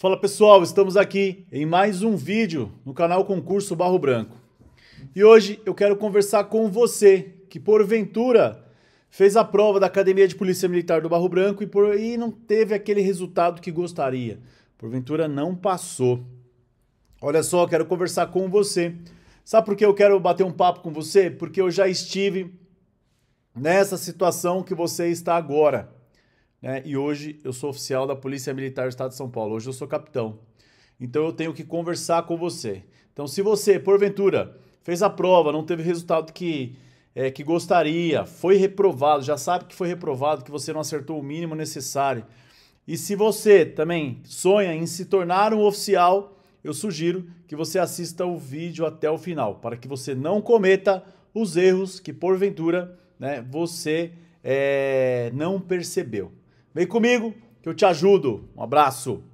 Fala pessoal, estamos aqui em mais um vídeo no canal Concurso Barro Branco. E hoje eu quero conversar com você que porventura fez a prova da Academia de Polícia Militar do Barro Branco e não teve aquele resultado que gostaria. Porventura não passou. Olha só, eu quero conversar com você. Sabe por que eu quero bater um papo com você? Porque eu já estive nessa situação que você está agora. E hoje eu sou oficial da Polícia Militar do Estado de São Paulo, hoje eu sou capitão. Então eu tenho que conversar com você. Então se você, porventura, fez a prova, não teve o resultado que gostaria, foi reprovado, já sabe que foi reprovado, que você não acertou o mínimo necessário. E se você também sonha em se tornar um oficial, eu sugiro que você assista o vídeo até o final, para que você não cometa os erros que porventura você não percebeu. Vem comigo que eu te ajudo. Um abraço.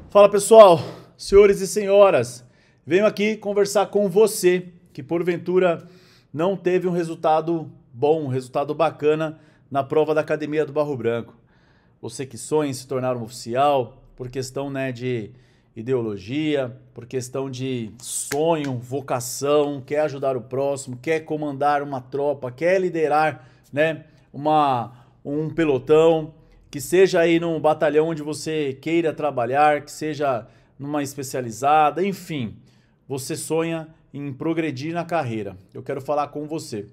Fala pessoal, senhores e senhoras, venho aqui conversar com você que porventura não teve um resultado bom, um resultado bacana na prova da Academia do Barro Branco. Você que sonha em se tornar um oficial por questão de ideologia, por questão de sonho, vocação, quer ajudar o próximo, quer comandar uma tropa, quer liderar um pelotão, que seja aí num batalhão onde você queira trabalhar, que seja numa especializada, enfim, você sonha em progredir na carreira. Eu quero falar com você,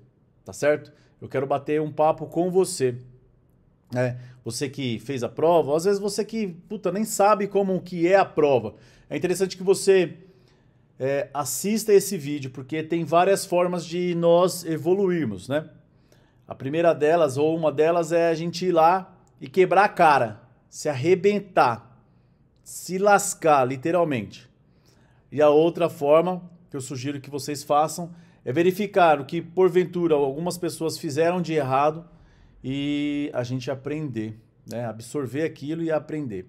tá certo? Eu quero bater um papo com você, Você que fez a prova, às vezes você que, nem sabe como que é a prova. É interessante que você assista esse vídeo, porque tem várias formas de nós evoluirmos, A primeira delas, ou uma delas, é a gente ir lá e quebrar a cara, se arrebentar, se lascar, literalmente. E a outra forma que eu sugiro que vocês façam é verificar o que, porventura, algumas pessoas fizeram de errado e a gente aprender, absorver aquilo e aprender,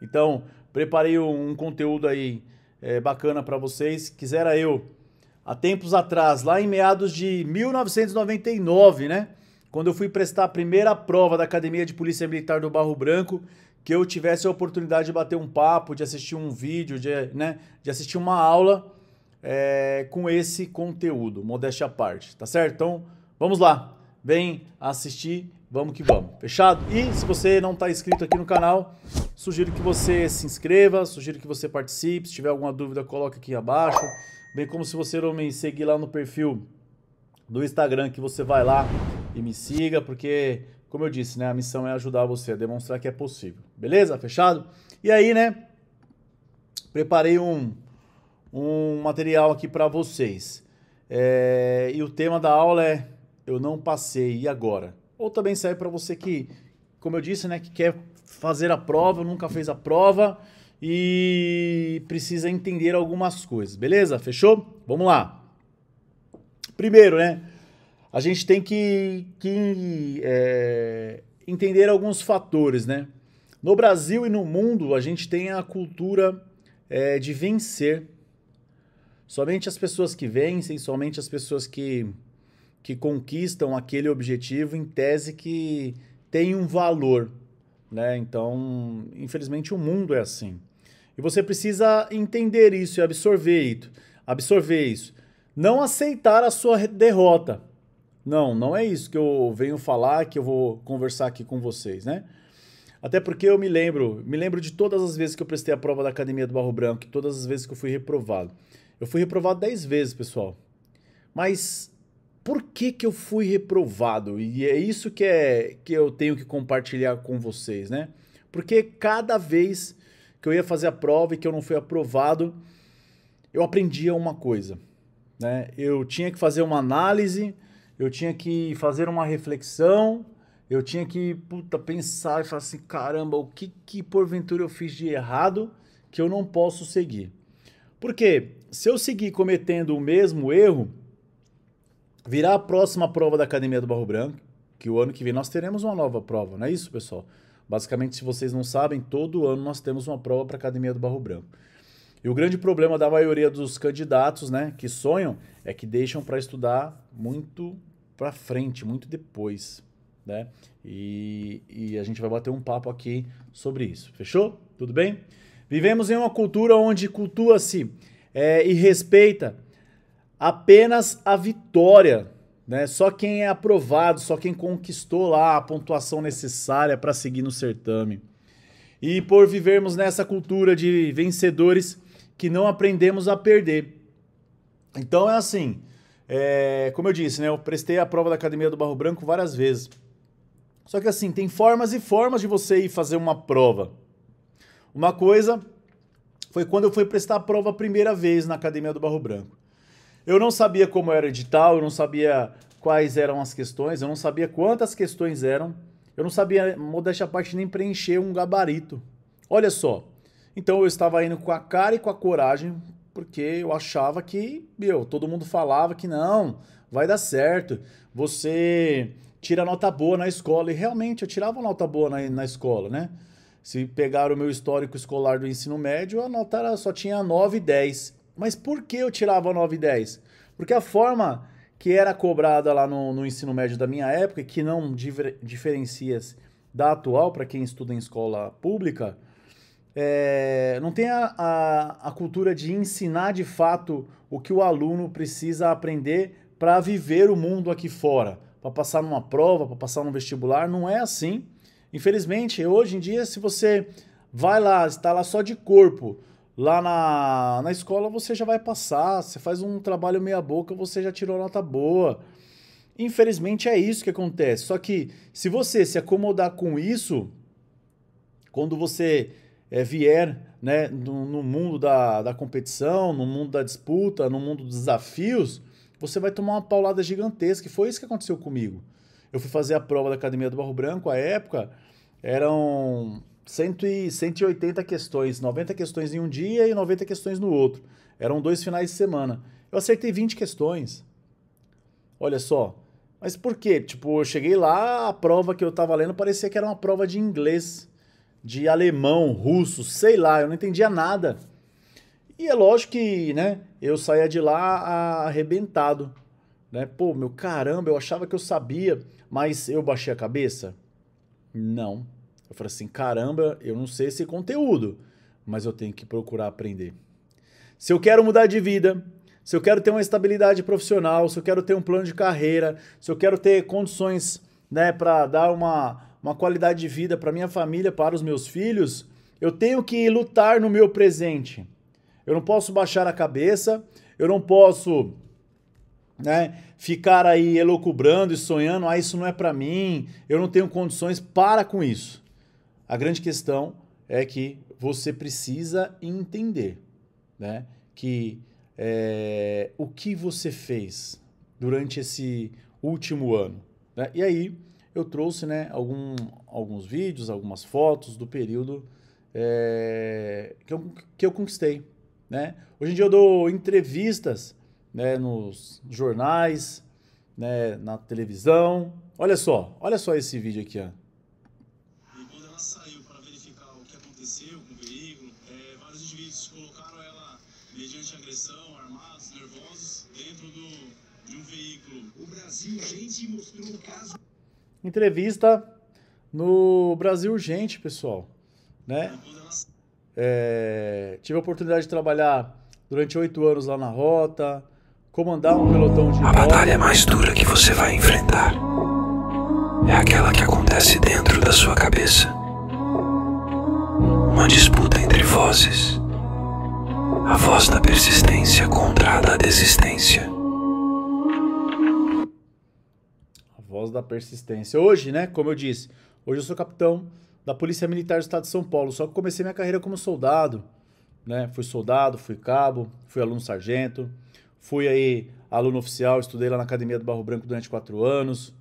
Então, preparei um conteúdo aí bacana para vocês. Quisera eu, há tempos atrás, lá em meados de 1999, quando eu fui prestar a primeira prova da Academia de Polícia Militar do Barro Branco, que eu tivesse a oportunidade de bater um papo, de assistir um vídeo, de assistir uma aula com esse conteúdo, modéstia à parte, tá certo? Então, vamos lá, vem assistir, vamos que vamos, fechado? E se você não está inscrito aqui no canal, sugiro que você se inscreva, sugiro que você participe, se tiver alguma dúvida, coloque aqui abaixo, bem como se você não me seguir lá no perfil do Instagram, que você vai lá e me siga, porque, como eu disse, a missão é ajudar você a demonstrar que é possível, beleza? Fechado? E aí, preparei um material aqui para vocês. E o tema da aula é Eu não passei, e agora? Ou também serve para você que, como eu disse, que quer fazer a prova, nunca fez a prova e precisa entender algumas coisas, beleza? Fechou? Vamos lá. Primeiro, a gente tem que entender alguns fatores, No Brasil e no mundo, a gente tem a cultura de vencer. Somente as pessoas que vencem, somente as pessoas que conquistam aquele objetivo, em tese que tem um valor, Então, infelizmente, o mundo é assim. E você precisa entender isso e absorver isso. Não aceitar a sua derrota. Não é isso que eu venho falar, que eu vou conversar aqui com vocês, Até porque eu me lembro de todas as vezes que eu prestei a prova da Academia do Barro Branco, todas as vezes que eu fui reprovado. Eu fui reprovado 10 vezes, pessoal. Mas por que eu fui reprovado? E é isso que eu tenho que compartilhar com vocês, Porque cada vez que eu ia fazer a prova e que eu não fui aprovado, eu aprendia uma coisa, Eu tinha que fazer uma análise, eu tinha que fazer uma reflexão, eu tinha que pensar e falar assim, caramba, o que porventura eu fiz de errado que eu não posso seguir? Porque se eu seguir cometendo o mesmo erro, virá a próxima prova da Academia do Barro Branco, que o ano que vem nós teremos uma nova prova, não é isso, pessoal? Basicamente, se vocês não sabem, todo ano nós temos uma prova para a Academia do Barro Branco. E o grande problema da maioria dos candidatos, né, que sonham, é que deixam para estudar muito para frente, muito depois, né? E a gente vai bater um papo aqui sobre isso. Fechou? Tudo bem? Vivemos em uma cultura onde cultua-se e respeita apenas a vitória, né? Só quem é aprovado, só quem conquistou lá a pontuação necessária para seguir no certame. E por vivermos nessa cultura de vencedores que não aprendemos a perder. Então é assim, como eu disse, né? Eu prestei a prova da Academia do Barro Branco várias vezes. Só que assim, tem formas e formas de você ir fazer uma prova. Uma coisa foi quando eu fui prestar a prova a primeira vez na Academia do Barro Branco. Eu não sabia como era o edital, eu não sabia quais eram as questões, eu não sabia quantas questões eram, eu não sabia, modéstia à parte, nem preencher um gabarito. Olha só, então eu estava indo com a cara e com a coragem, porque eu achava que, todo mundo falava que não, vai dar certo, você tira nota boa na escola, e realmente eu tirava nota boa na escola, né? Se pegar o meu histórico escolar do ensino médio, a nota só tinha 9 e 10. Mas por que eu tirava 9 e 10? Porque a forma que era cobrada lá no ensino médio da minha época, que não diferencia da atual para quem estuda em escola pública, não tem a cultura de ensinar de fato o que o aluno precisa aprender para viver o mundo aqui fora, para passar numa prova, para passar num vestibular. Não é assim. Infelizmente, hoje em dia, se você vai lá, está lá só de corpo, lá na escola você já vai passar, você faz um trabalho meia boca, você já tirou nota boa. Infelizmente é isso que acontece. Só que se você se acomodar com isso, quando você vier, né, no mundo da competição, no mundo da disputa, no mundo dos desafios, você vai tomar uma paulada gigantesca. E foi isso que aconteceu comigo. Eu fui fazer a prova da Academia do Barro Branco, à época, eram 180 questões, 90 questões em um dia e 90 questões no outro. Eram 2 finais de semana. Eu acertei 20 questões. Olha só. Mas por quê? Tipo, eu cheguei lá, a prova que eu tava lendo parecia que era uma prova de inglês, de alemão, russo, sei lá, eu não entendia nada. E é lógico que, né, eu saía de lá arrebentado. Né? Pô, meu caramba, eu achava que eu sabia, mas eu baixei a cabeça? Não. Eu falei assim, caramba, eu não sei esse conteúdo, mas eu tenho que procurar aprender. Se eu quero mudar de vida, se eu quero ter uma estabilidade profissional, se eu quero ter um plano de carreira, se eu quero ter condições, né, para dar uma qualidade de vida para minha família, para os meus filhos, eu tenho que lutar no meu presente. Eu não posso baixar a cabeça, eu não posso, né, ficar aí elucubrando e sonhando, isso não é para mim, eu não tenho condições. Para com isso. A grande questão é que você precisa entender, né, que o que você fez durante esse último ano. Né? E aí eu trouxe, né, alguns vídeos, algumas fotos do período que eu conquistei. Né? Hoje em dia eu dou entrevistas, né, nos jornais, né, na televisão. Olha só esse vídeo aqui, ó. E quando ela saiu para verificar o que aconteceu com o veículo, vários indivíduos colocaram ela mediante agressão, armados, nervosos, dentro de um veículo. O Brasil Urgente mostrou um caso. Entrevista no Brasil Urgente, pessoal. Né? Tive a oportunidade de trabalhar durante 8 anos lá na rota, comandar um pelotão de A batalha mais dura que você vai enfrentar é aquela que acontece dentro da sua cabeça. Uma disputa entre vozes. A voz da persistência contra a da desistência. A voz da persistência. Hoje, né, como eu disse, hoje eu sou capitão da Polícia Militar do Estado de São Paulo, só que comecei minha carreira como soldado, né? Fui soldado, fui cabo, fui aluno sargento, fui aí aluno oficial, estudei lá na Academia do Barro Branco durante 4 anos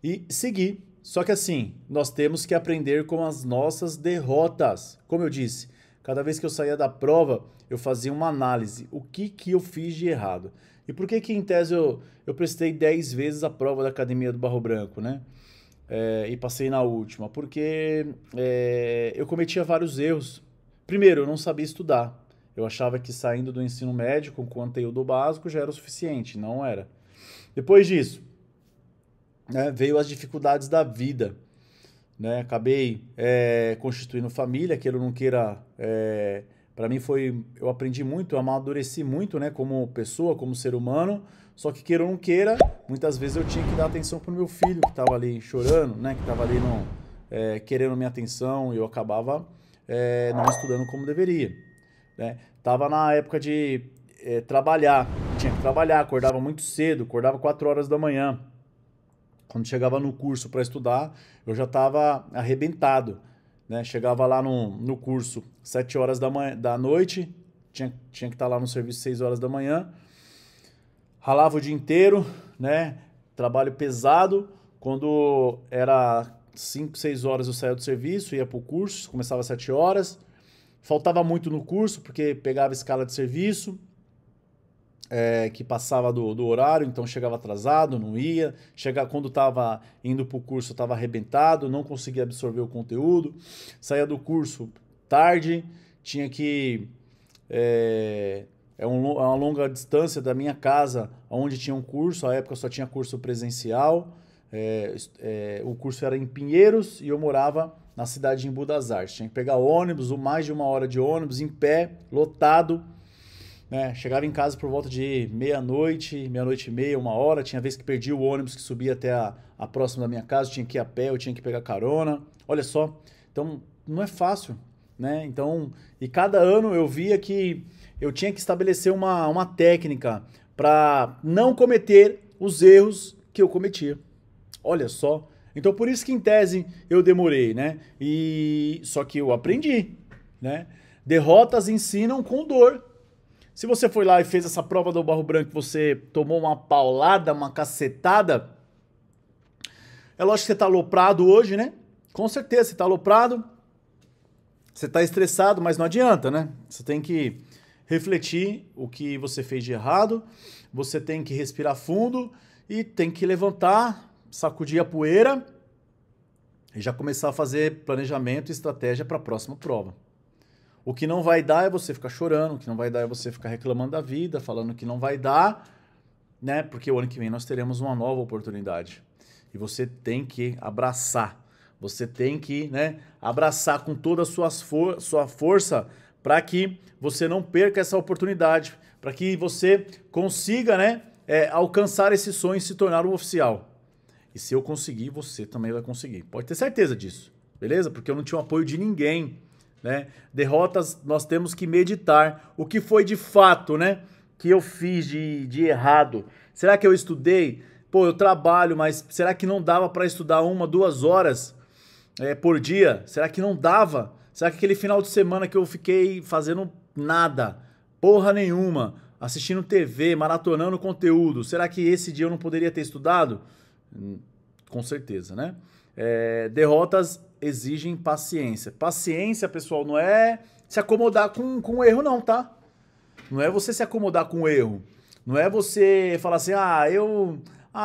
e segui. Só que assim, nós temos que aprender com as nossas derrotas. Como eu disse, cada vez que eu saía da prova, eu fazia uma análise. O que eu fiz de errado? E por que em tese eu prestei 10 vezes a prova da Academia do Barro Branco, né? e passei na última? Porque eu cometia vários erros. Primeiro, eu não sabia estudar. Eu achava que saindo do ensino médio com conteúdo básico já era o suficiente. Não era. Depois disso, né, veio as dificuldades da vida. Né? Acabei constituindo família, queira ou não queira. Para mim eu aprendi muito, eu amadureci muito, né, como pessoa, como ser humano. Só que queira ou não queira, muitas vezes eu tinha que dar atenção pro meu filho que estava ali chorando, né, que estava ali querendo minha atenção, e eu acabava não estudando como deveria. Né? Tava na época de trabalhar, tinha que trabalhar, acordava muito cedo, acordava 4 horas da manhã. Quando chegava no curso para estudar, eu já estava arrebentado. Né? Chegava lá no curso 7 horas da noite, tinha que estar lá no serviço 6 horas da manhã, ralava o dia inteiro, né? Trabalho pesado. Quando era 5, 6 horas eu saía do serviço, ia para o curso, começava às 7 horas. Faltava muito no curso, porque pegava escala de serviço, que passava do horário, então chegava atrasado, não ia. Quando estava indo para o curso, estava arrebentado, não conseguia absorver o conteúdo. Saía do curso tarde, tinha que... uma longa distância da minha casa, onde tinha um curso. À época só tinha curso presencial. O curso era em Pinheiros e eu morava na cidade de Embu das Artes. Tinha que pegar ônibus, mais de 1 hora de ônibus, em pé, lotado. Né? Chegava em casa por volta de meia-noite, meia-noite e meia, 1 hora. Tinha vez que perdia o ônibus que subia até a próxima da minha casa, tinha que ir a pé, eu tinha que pegar carona. Olha só, então não é fácil. Né? Então, e cada ano eu via que eu tinha que estabelecer uma técnica para não cometer os erros que eu cometia. Olha só. Então, por isso que em tese eu demorei, né? Só que eu aprendi, né? Derrotas ensinam com dor. Se você foi lá e fez essa prova do Barro Branco, você tomou uma paulada, uma cacetada, é lógico que você tá aloprado hoje, né? Com certeza, você tá aloprado, você tá estressado, mas não adianta, né? Você tem que refletir o que você fez de errado, você tem que respirar fundo e tem que levantar, sacudir a poeira e já começar a fazer planejamento e estratégia para a próxima prova. O que não vai dar é você ficar chorando, o que não vai dar é você ficar reclamando da vida, falando que não vai dar, né? Porque o ano que vem nós teremos uma nova oportunidade. E você tem que abraçar. Você tem que, né, abraçar com toda a sua força para que você não perca essa oportunidade, para que você consiga, né, alcançar esse sonho e se tornar um oficial. E se eu conseguir, você também vai conseguir. Pode ter certeza disso, beleza? Porque eu não tinha o apoio de ninguém, né? Derrotas, nós temos que meditar. O que foi de fato, né, que eu fiz de errado? Será que eu estudei? Pô, eu trabalho, mas será que não dava para estudar 1, 2 horas por dia? Será que não dava? Será que aquele final de semana que eu fiquei fazendo nada, porra nenhuma, assistindo TV, maratonando conteúdo, será que esse dia eu não poderia ter estudado? Com certeza, né? Derrotas exigem paciência. Paciência, pessoal, não é se acomodar com o erro não, tá? Não é você se acomodar com o erro. Não é você falar assim,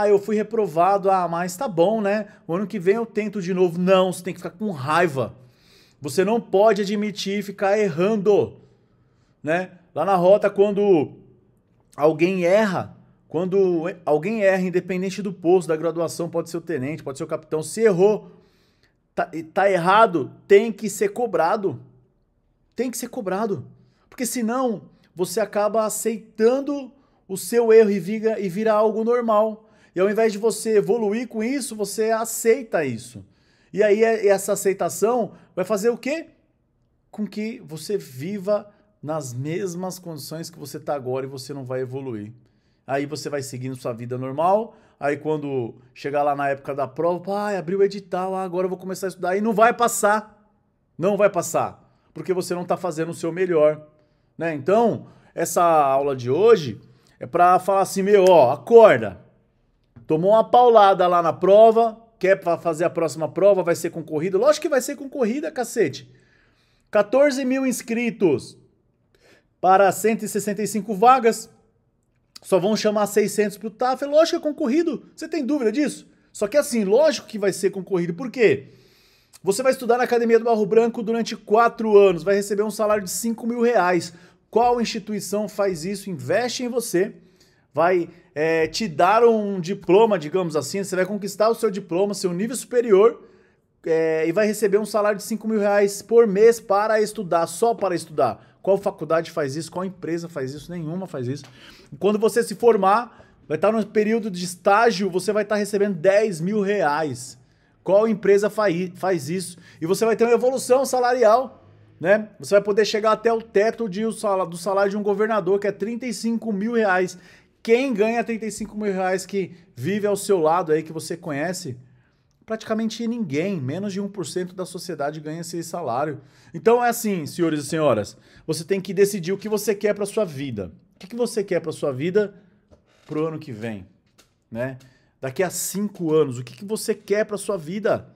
eu fui reprovado, mas tá bom, né? O ano que vem eu tento de novo. Não, você tem que ficar com raiva. Você não pode admitir ficar errando, né? Lá na rota, quando alguém erra, independente do posto, da graduação, pode ser o tenente, pode ser o capitão, se errou, tá errado, tem que ser cobrado. Tem que ser cobrado. Porque senão você acaba aceitando o seu erro e vira algo normal. E ao invés de você evoluir com isso, você aceita isso. E aí essa aceitação vai fazer o quê? Com que você viva nas mesmas condições que você está agora e você não vai evoluir. Aí você vai seguindo sua vida normal, aí quando chegar lá na época da prova, abriu o edital, agora eu vou começar a estudar, e não vai passar. Não vai passar, porque você não está fazendo o seu melhor. Né? Então, essa aula de hoje é para falar assim, acorda. Tomou uma paulada lá na prova, quer fazer a próxima prova, vai ser concorrida? Lógico que vai ser concorrida, cacete. 14 mil inscritos para 165 vagas. Só vão chamar 600 pro TAF. É lógico que é concorrido. Você tem dúvida disso? Só que assim, lógico que vai ser concorrido. Por quê? Você vai estudar na Academia do Barro Branco durante 4 anos, vai receber um salário de R$5.000. Qual instituição faz isso? Investe em você, vai te dar um diploma, digamos assim, você vai conquistar o seu diploma, seu nível superior, e vai receber um salário de R$5.000 por mês para estudar, só para estudar. Qual faculdade faz isso? Qual empresa faz isso? Nenhuma faz isso. Quando você se formar, vai estar no período de estágio, você vai estar recebendo R$10.000. Qual empresa faz isso? E você vai ter uma evolução salarial, né? Você vai poder chegar até o teto do salário de um governador, que é R$35.000. Quem ganha R$35.000 que vive ao seu lado aí, que você conhece? Praticamente ninguém, menos de 1% da sociedade ganha esse salário. Então é assim, senhores e senhoras, você tem que decidir o que você quer para sua vida. O que você quer para sua vida pro ano que vem, né? Daqui a 5 anos, o que você quer para sua vida?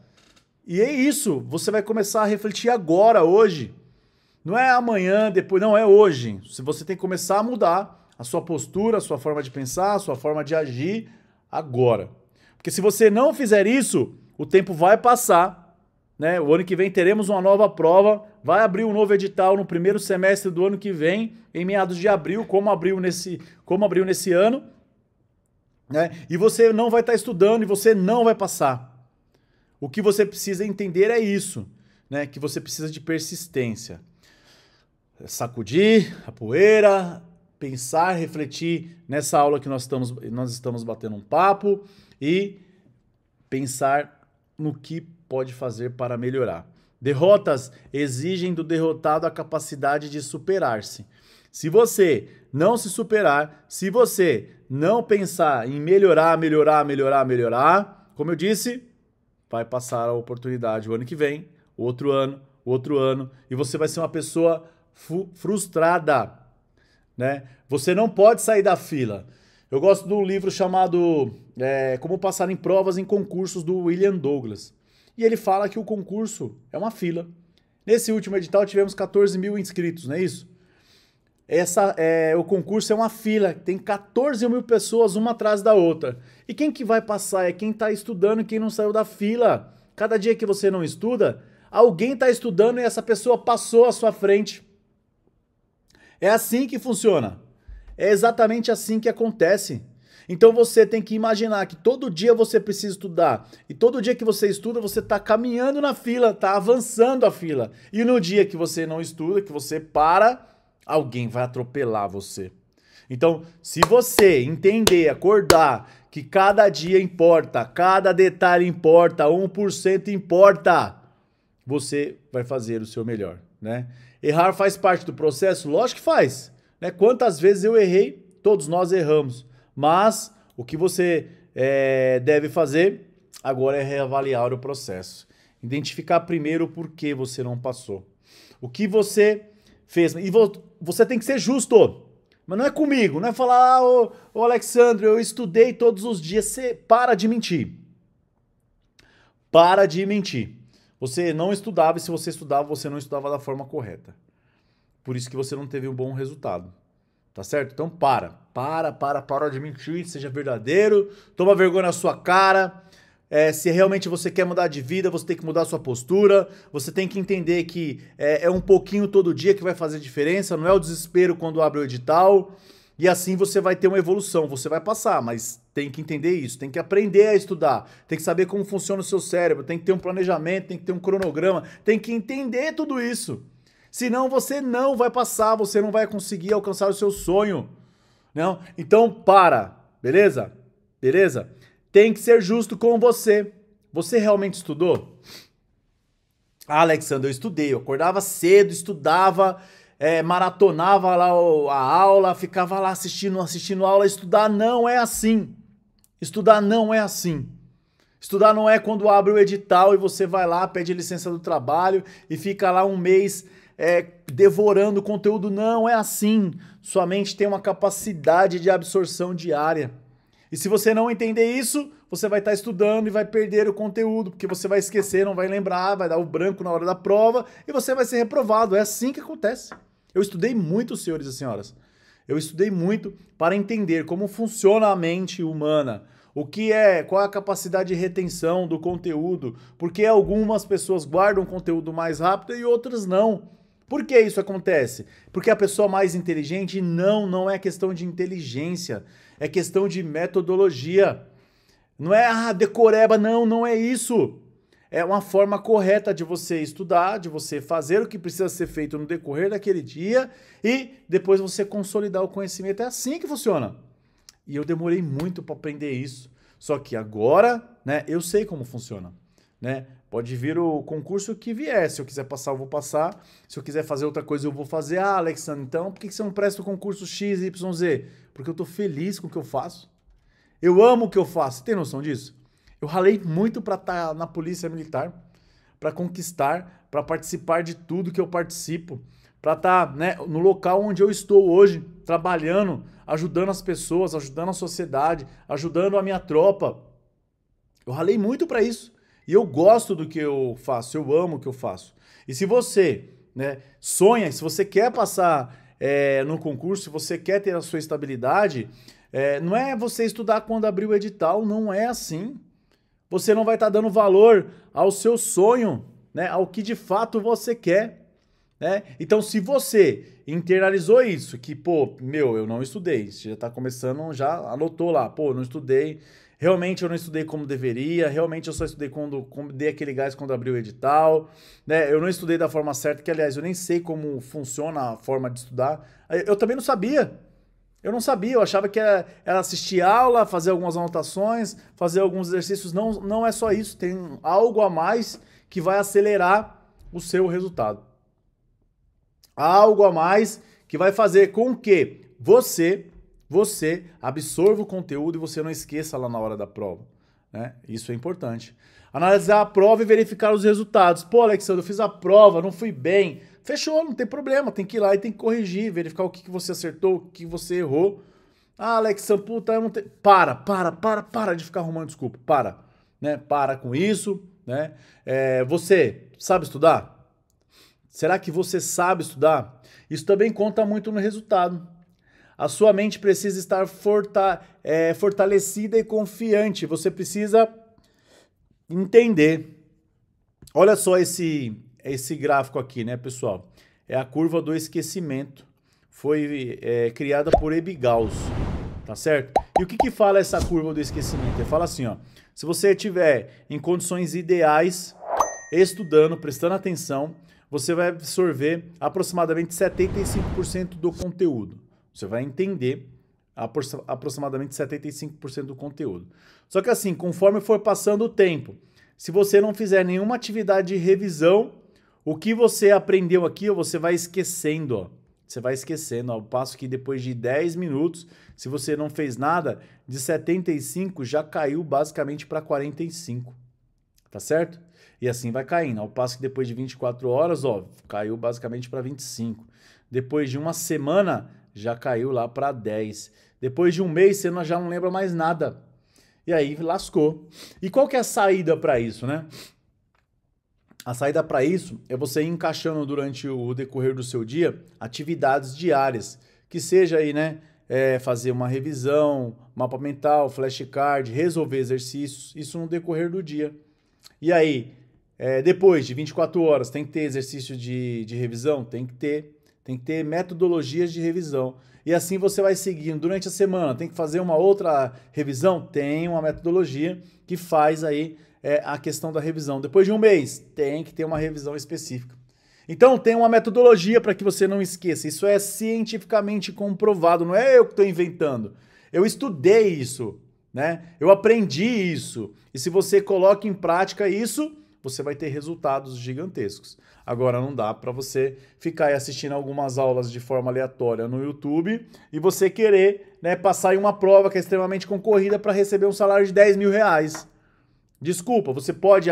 E é isso, você vai começar a refletir agora, hoje. Não é amanhã, depois, não, é hoje. Você tem que começar a mudar a sua postura, a sua forma de pensar, a sua forma de agir agora. Porque se você não fizer isso, o tempo vai passar, né? O ano que vem teremos uma nova prova, vai abrir um novo edital no primeiro semestre do ano que vem, em meados de abril, como abriu nesse ano, né? E você não vai estar estudando e você não vai passar. O que você precisa entender é isso, né? Que você precisa de persistência. Sacudir a poeira, pensar, refletir nessa aula que nós estamos batendo um papo e pensar no que pode fazer para melhorar. Derrotas exigem do derrotado a capacidade de superar-se. Se você não se superar, se você não pensar em melhorar, como eu disse, vai passar a oportunidade o ano que vem, outro ano, e você vai ser uma pessoa frustrada, né? Você não pode sair da fila. Eu gosto de um livro chamado Como Passar em Provas em Concursos, do William Douglas. E ele fala que o concurso é uma fila. Nesse último edital tivemos 14.000 inscritos, não é isso? O concurso é uma fila, tem 14.000 pessoas, uma atrás da outra. E quem que vai passar? É quem está estudando e quem não saiu da fila. Cada dia que você não estuda, alguém está estudando e essa pessoa passou à sua frente. É assim que funciona. É exatamente assim que acontece. Então você tem que imaginar que todo dia você precisa estudar. E todo dia que você estuda, você está caminhando na fila, está avançando a fila. E no dia que você não estuda, que você para, alguém vai atropelar você. Então, se você entender, acordar que cada dia importa, cada detalhe importa, 1% importa, você vai fazer o seu melhor, né? Errar faz parte do processo? Lógico que faz, né? Quantas vezes eu errei? Todos nós erramos. Mas o que você deve fazer agora é reavaliar o processo. Identificar primeiro o porquê você não passou. O que você fez. E você tem que ser justo. Mas não é comigo. Não é falar, ô Alexandre, eu estudei todos os dias. Você para de mentir. Para de mentir. Você não estudava e se você estudava, você não estudava da forma correta. Por isso que você não teve um bom resultado. Tá certo? Então para de mentir, seja verdadeiro, toma vergonha na sua cara. Se realmente você quer mudar de vida, você tem que mudar a sua postura, você tem que entender que é um pouquinho todo dia que vai fazer diferença, não é o desespero quando abre o edital, e assim você vai ter uma evolução, você vai passar, mas tem que entender isso, tem que aprender a estudar, tem que saber como funciona o seu cérebro, tem que ter um planejamento, tem que ter um cronograma, tem que entender tudo isso. Senão você não vai passar, você não vai conseguir alcançar o seu sonho. Não? Então beleza? Beleza? Tem que ser justo com você. Você realmente estudou? Ah, Alexandre, eu estudei, eu acordava cedo, estudava, maratonava lá a aula, ficava lá assistindo a aula. Estudar não é assim. Estudar não é assim. Estudar não é quando abre o edital e você vai lá, pede licença do trabalho e fica lá um mês devorando conteúdo. Não é assim. Sua mente tem uma capacidade de absorção diária. E se você não entender isso, você vai estar estudando e vai perder o conteúdo, porque você vai esquecer, não vai lembrar, vai dar o branco na hora da prova e você vai ser reprovado. É assim que acontece. Eu estudei muito, senhores e senhoras. Eu estudei muito para entender como funciona a mente humana, Qual é a capacidade de retenção do conteúdo, por que algumas pessoas guardam conteúdo mais rápido e outras não. Por que isso acontece? Porque a pessoa mais inteligente, não é questão de inteligência, é questão de metodologia. Não é decoreba, não é isso. É uma forma correta de você estudar, de você fazer o que precisa ser feito no decorrer daquele dia e depois você consolidar o conhecimento. É assim que funciona. E eu demorei muito para aprender isso. Só que agora, né, eu sei como funciona, né? Pode vir o concurso que vier. Se eu quiser passar, eu vou passar. Se eu quiser fazer outra coisa, eu vou fazer. Ah, Alexandre, então por que você não presta o concurso X, Y, Z? Porque eu tô feliz com o que eu faço. Eu amo o que eu faço. Você tem noção disso? Eu ralei muito para estar na Polícia Militar, para conquistar, para participar de tudo que eu participo, para estar, né, no local onde eu estou hoje, trabalhando, ajudando as pessoas, ajudando a sociedade, ajudando a minha tropa. Eu ralei muito para isso. E eu gosto do que eu faço, eu amo o que eu faço. E se você, né, sonha, se você quer passar no concurso, se você quer ter a sua estabilidade, não é você estudar quando abrir o edital, não é assim. Você não vai estar dando valor ao seu sonho, né, ao que de fato você quer. Né? Então, se você internalizou isso, que, pô, eu não estudei, você já está começando, já anotou lá, pô, não estudei, realmente eu não estudei como deveria, realmente eu só estudei quando dei aquele gás quando abri o edital, né? Eu não estudei da forma certa, que, aliás, eu nem sei como funciona a forma de estudar. Eu também não sabia. Eu não sabia, eu achava que era assistir aula, fazer algumas anotações, fazer alguns exercícios. Não é só isso, tem algo a mais que vai acelerar o seu resultado. Algo a mais que vai fazer com que você absorva o conteúdo e você não esqueça lá na hora da prova. Né? Isso é importante. Analisar a prova e verificar os resultados. Pô, Alexandre, eu fiz a prova, não fui bem. Fechou, não tem problema, tem que ir lá e tem que corrigir, verificar o que você acertou, o que você errou. Ah, Alexandre, puta, eu não tenho... Para de ficar arrumando desculpa, né? Para com isso, né? Você sabe estudar? Será que você sabe estudar? Isso também conta muito no resultado. A sua mente precisa estar fortalecida e confiante. Você precisa entender. Olha só esse gráfico aqui, né, pessoal? É a curva do esquecimento. Foi criada por Ebbinghaus, tá certo? E o que fala essa curva do esquecimento? Ele fala assim, ó. Se você estiver em condições ideais, estudando, prestando atenção, você vai absorver aproximadamente 75% do conteúdo. Você vai entender aproximadamente 75% do conteúdo. Só que assim, conforme for passando o tempo, se você não fizer nenhuma atividade de revisão, o que você aprendeu aqui, você vai esquecendo, ó. Você vai esquecendo, ó. Ao passo que depois de 10 minutos, se você não fez nada, de 75 já caiu basicamente para 45. Tá certo? E assim vai caindo. Ao passo que depois de 24 horas, ó, caiu basicamente para 25. Depois de uma semana, já caiu lá para 10. Depois de um mês, você já não lembra mais nada. E aí lascou. E qual que é a saída para isso, né? A saída para isso é você ir encaixando durante o decorrer do seu dia atividades diárias. Que seja aí, né? Fazer uma revisão, mapa mental, flashcard, resolver exercícios. Isso no decorrer do dia. E aí, depois de 24 horas, tem que ter exercício de revisão? Tem que ter metodologias de revisão. E assim você vai seguindo. Durante a semana, tem que fazer uma outra revisão? Tem uma metodologia que faz aí a questão da revisão. Depois de um mês, tem que ter uma revisão específica. Então, tem uma metodologia para que você não esqueça. Isso é cientificamente comprovado, não é eu que estou inventando. Eu estudei isso, né? Eu aprendi isso. E se você coloca em prática isso, você vai ter resultados gigantescos. Agora não dá para você ficar aí assistindo algumas aulas de forma aleatória no YouTube e você querer, né, passar em uma prova que é extremamente concorrida para receber um salário de 10 mil reais. Desculpa, você pode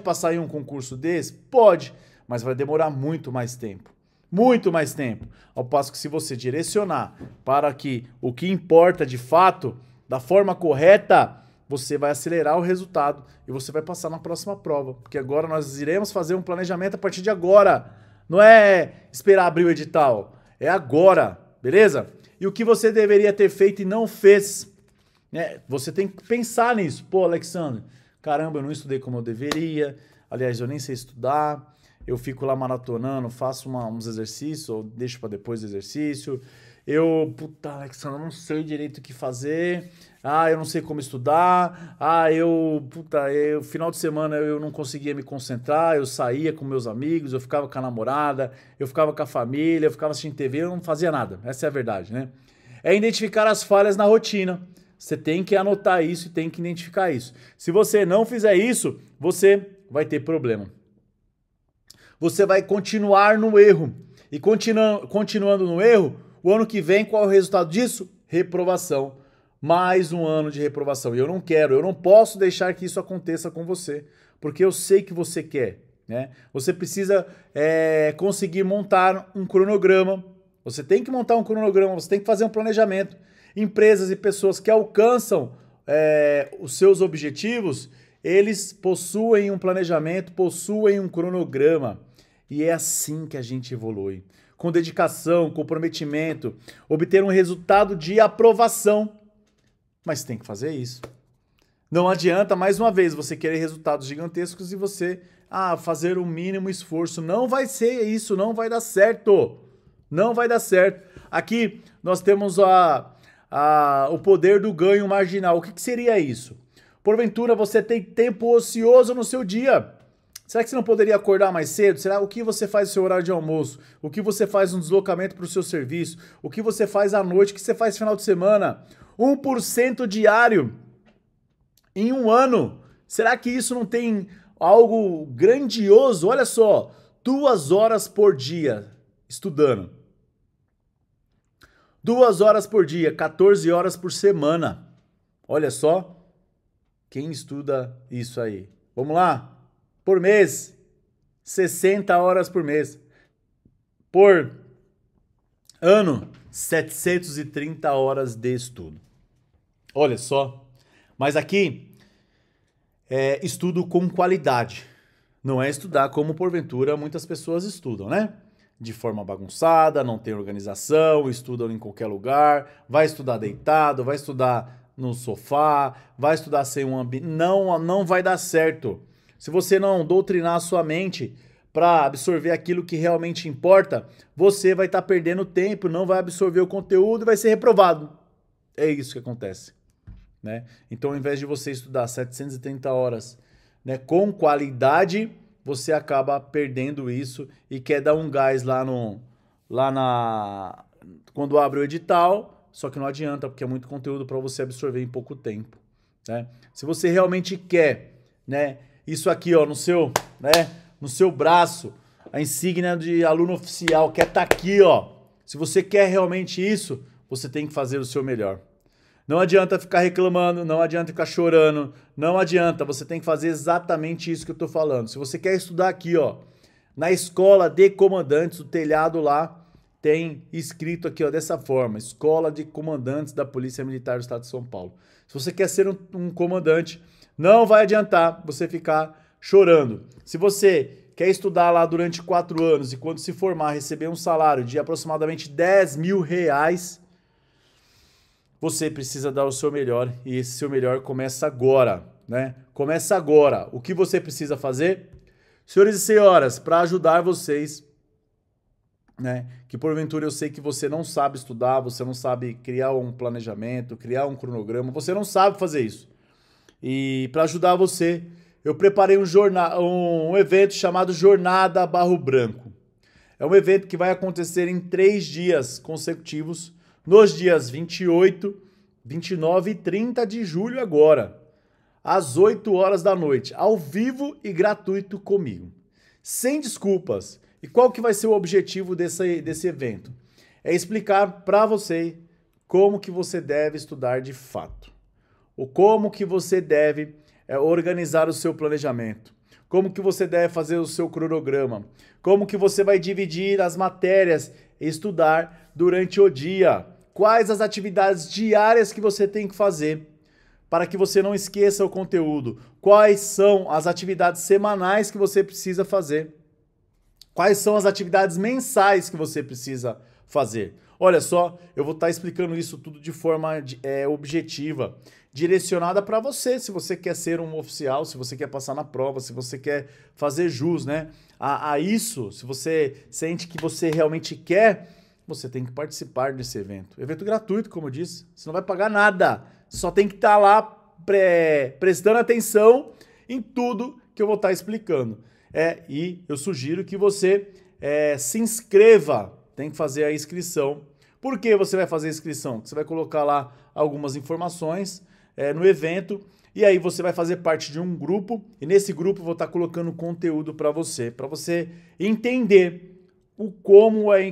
passar em um concurso desse? Pode, mas vai demorar muito mais tempo. Muito mais tempo. Ao passo que se você direcionar para que o que importa de fato, da forma correta, você vai acelerar o resultado e você vai passar na próxima prova. Porque agora nós iremos fazer um planejamento a partir de agora. Não é esperar abrir o edital. É agora, beleza? E o que você deveria ter feito e não fez? né? Você tem que pensar nisso. Pô, Alexandre, caramba, eu não estudei como eu deveria. Aliás, eu nem sei estudar. Eu fico lá maratonando, faço uns exercícios, ou deixo para depois do exercício. Puta, Alexandre, eu não sei direito o que fazer. Eu não sei como estudar. Final de semana eu não conseguia me concentrar. Eu saía com meus amigos, eu ficava com a namorada, eu ficava com a família, eu ficava assistindo TV, eu não fazia nada. Essa é a verdade, né? É identificar as falhas na rotina. Você tem que anotar isso e tem que identificar isso. Se você não fizer isso, você vai ter problema. Você vai continuar no erro. E continuando no erro, o ano que vem, qual é o resultado disso? Reprovação. Mais um ano de reprovação. E eu não posso deixar que isso aconteça com você. Porque eu sei que você quer, né? Você precisa conseguir montar um cronograma. Você tem que montar um cronograma, você tem que fazer um planejamento. Empresas e pessoas que alcançam os seus objetivos, eles possuem um planejamento, possuem um cronograma. E é assim que a gente evolui. Com dedicação, comprometimento, obter um resultado de aprovação. Mas tem que fazer isso. Não adianta, mais uma vez, você querer resultados gigantescos e você fazer o mínimo esforço. Não vai ser isso, não vai dar certo. Não vai dar certo. Aqui nós temos o poder do ganho marginal. O que seria isso? Porventura você tem tempo ocioso no seu dia. Será que você não poderia acordar mais cedo? O que você faz no seu horário de almoço? O que você faz no deslocamento para o seu serviço? O que você faz à noite? O que você faz no final de semana? 1% diário em um ano. Será que isso não tem algo grandioso? Olha só, 2 horas por dia estudando. 2 horas por dia, 14 horas por semana. Olha só, quem estuda isso aí? Vamos lá? Por mês, 60 horas por mês. Por ano, 730 horas de estudo. Olha só. Mas aqui é estudo com qualidade. Não é estudar como, porventura, muitas pessoas estudam, né? De forma bagunçada, não tem organização, estudam em qualquer lugar, vai estudar deitado, vai estudar no sofá, vai estudar sem um ambiente. Não vai dar certo. Se você não doutrinar a sua mente para absorver aquilo que realmente importa, você vai estar perdendo tempo, não vai absorver o conteúdo e vai ser reprovado. É isso que acontece, né? Então, ao invés de você estudar 730 horas, né, com qualidade, você acaba perdendo isso e quer dar um gás quando abre o edital, só que não adianta, porque é muito conteúdo para você absorver em pouco tempo, né? Se você realmente quer, né, isso aqui, ó, no seu braço, a insígnia de aluno oficial, quer estar aqui, ó. Se você quer realmente isso, você tem que fazer o seu melhor. Não adianta ficar reclamando, não adianta ficar chorando, não adianta, você tem que fazer exatamente isso que eu tô falando. Se você quer estudar aqui, ó, na escola de comandantes, o telhado lá tem escrito aqui, ó, dessa forma, Escola de Comandantes da Polícia Militar do Estado de São Paulo. Se você quer ser um comandante, não vai adiantar você ficar chorando. Se você quer estudar lá durante 4 anos e quando se formar receber um salário de aproximadamente R$10.000, você precisa dar o seu melhor e esse seu melhor começa agora, né? Começa agora. O que você precisa fazer? Senhores e senhoras, para ajudar vocês, né? Que porventura eu sei que você não sabe estudar, você não sabe criar um planejamento, criar um cronograma, você não sabe fazer isso. E para ajudar você, eu preparei um evento chamado Jornada Barro Branco. É um evento que vai acontecer em 3 dias consecutivos, nos dias 28, 29 e 30 de julho agora, às 8 horas da noite, ao vivo e gratuito comigo, sem desculpas. E qual que vai ser o objetivo desse evento? É explicar para você como que você deve estudar de fato. O como que você deve organizar o seu planejamento. Como que você deve fazer o seu cronograma. Como que você vai dividir as matérias e estudar durante o dia. Quais as atividades diárias que você tem que fazer para que você não esqueça o conteúdo. Quais são as atividades semanais que você precisa fazer Quais são as atividades mensais que você precisa fazer? Olha só, eu vou estar explicando isso tudo de forma objetiva, direcionada para você, se você quer ser um oficial, se você quer passar na prova, se você quer fazer jus, né? A isso, se você sente que você realmente quer, você tem que participar desse evento. Evento gratuito, como eu disse, você não vai pagar nada, você só tem que estar lá prestando atenção em tudo que eu vou estar explicando. E eu sugiro que você se inscreva, tem que fazer a inscrição. Por que você vai fazer a inscrição? Você vai colocar lá algumas informações no evento e aí você vai fazer parte de um grupo e nesse grupo eu vou estar colocando conteúdo para você entender como é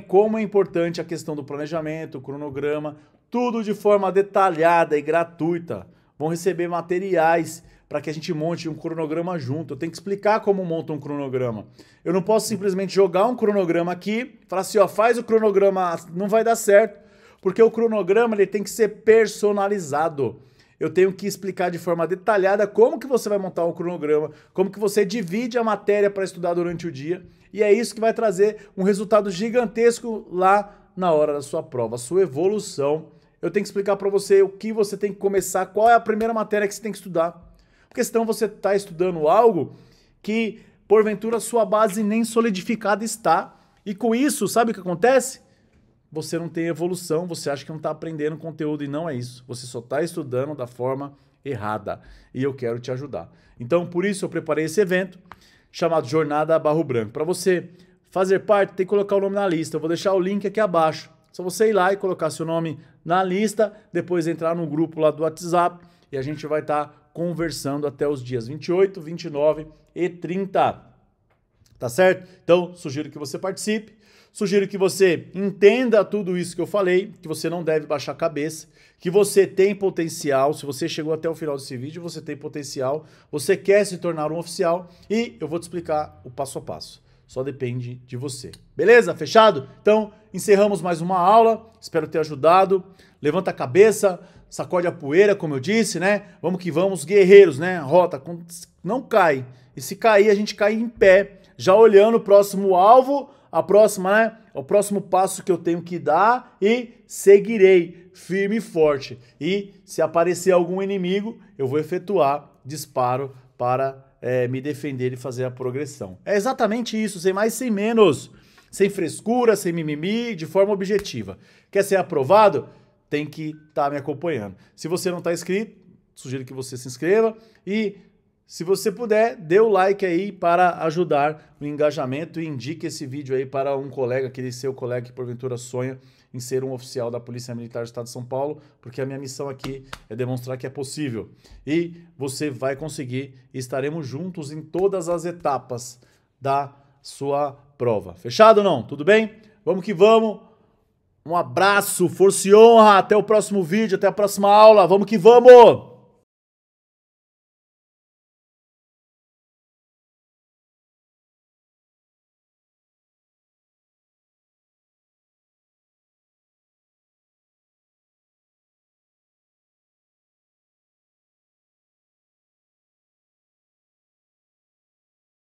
importante a questão do planejamento, o cronograma, tudo de forma detalhada e gratuita. Vão receber materiais para que a gente monte um cronograma junto. Eu tenho que explicar como monta um cronograma. Eu não posso simplesmente jogar um cronograma aqui, falar assim, ó, faz o cronograma, não vai dar certo, porque o cronograma ele tem que ser personalizado. Eu tenho que explicar de forma detalhada como que você vai montar um cronograma, como que você divide a matéria para estudar durante o dia, e é isso que vai trazer um resultado gigantesco lá na hora da sua prova, a sua evolução. Eu tenho que explicar para você o que você tem que começar, qual é a primeira matéria que você tem que estudar. Porque senão você está estudando algo que, porventura, a sua base nem solidificada está. E com isso, sabe o que acontece? Você não tem evolução, você acha que não está aprendendo conteúdo e não é isso. Você só está estudando da forma errada. E eu quero te ajudar. Então, por isso, eu preparei esse evento chamado Jornada Barro Branco. Para você fazer parte, tem que colocar o nome na lista. Eu vou deixar o link aqui abaixo. Só você ir lá e colocar seu nome na lista, depois entrar no grupo lá do WhatsApp e a gente vai estar conversando até os dias 28, 29 e 30. Tá certo? Então, sugiro que você participe, sugiro que você entenda tudo isso que eu falei, que você não deve baixar a cabeça, que você tem potencial, se você chegou até o final desse vídeo, você tem potencial, você quer se tornar um oficial e eu vou te explicar o passo a passo. Só depende de você. Beleza? Fechado? Então, encerramos mais uma aula. Espero ter ajudado. Levanta a cabeça, sacode a poeira, como eu disse, né? Vamos que vamos, guerreiros, né? Rota, não cai. E se cair, a gente cai em pé, já olhando o próximo alvo, a próxima, né? O próximo passo que eu tenho que dar e seguirei firme e forte. E se aparecer algum inimigo, eu vou efetuar disparo para me defender e fazer a progressão. É exatamente isso, sem mais, sem menos. Sem frescura, sem mimimi, de forma objetiva. Quer ser aprovado? Tem que estar me acompanhando. Se você não está inscrito, sugiro que você se inscreva e, se você puder, dê o like aí para ajudar no engajamento e indique esse vídeo aí para um colega, aquele seu colega que porventura sonha em ser um oficial da Polícia Militar do Estado de São Paulo, porque a minha missão aqui é demonstrar que é possível. E você vai conseguir e estaremos juntos em todas as etapas da sua prova. Fechado ou não? Tudo bem? Vamos que vamos. Um abraço, força e honra. Até o próximo vídeo, até a próxima aula. Vamos que vamos!